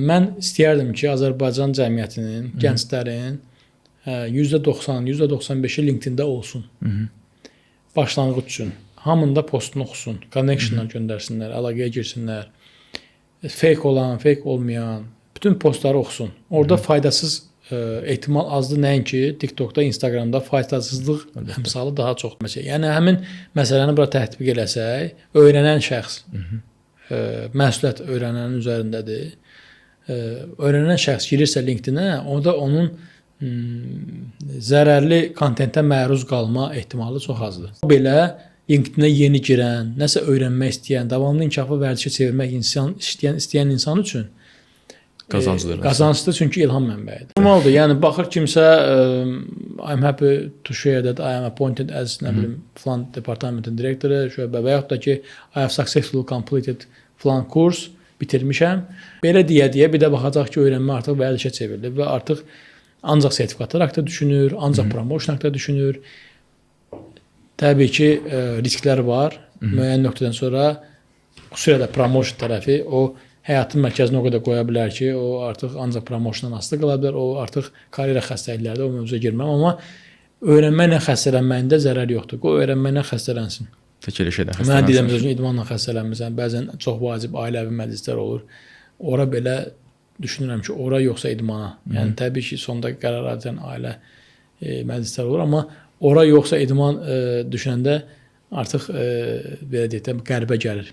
mən istəyərdim ki, Azərbaycan cəmiyyətinin, gənclərin %90, %95-i LinkedIn-də olsun. Başlanğıc üçün. Hamında postunu oxusun, connectionlar göndərsinlər, əlaqəyə girsinlər. Fake olan, fake olmayan, bütün postları oxusun. Orada faydasız ehtimal azdır, nəinki TikTokda, Instagramda faydasızlıq əmsalı daha çoxdur. Yəni həmin məsələni bura tətbiq eləsək, öyrənən şəxs məsuliyyət öyrənənin üzərindədir. Öyrənən şəxs girirsə LinkedIn-ə, orada onun zərərli kontentə məruz qalma ehtimalı çox azdır. Belə LinkedIn-ə yeni girən, nəsə öyrənmək istəyən, davamlı inkişafı vərdişə çevirmək istəyən insan üçün qazanclıdır, çünki ilham mənbəyidir. Normaldır, yəni baxır kimsə I'm happy to share that I am appointed as filan departamentin direktoru, şöbə və yaxud da ki I have successfully completed filan kurs bitirmişəm. Belə deyə bir də baxacaq ki, öyrənmə artıq vərdişə çevrilir və artıq ancaq sertifikatlar haqqında düşünür, ancaq promotion haqqında düşünür. Təbii ki, risklər var. Müəyyən nöqtədən sonra xüsusilə də promotion tərəfi o həyatın mərkəzinə o qədər qoya bilər ki, o artıq ancaq promotiondan asılı qala bilər. O artıq karyera xəstəliklərdə o mövzuya girməm. Amma öyrənməklə xəstələnməyində zərər yoxdur. O öyrənməklə xəstələnsin. Tək elə şeydən xəstələnsin. Mən deyirəm, özün idmanla xəstələnmirsən. Bəzən çox vacib ailəvi məclislər olur. Ora belə düşünürəm ki, ora yoxsa idmana. Yəni təbii ki, sonda qərar alacaq ailə məclislər olur, amma ora yoxsa idman düşünəndə artıq belə deyək də qəribə gəlir.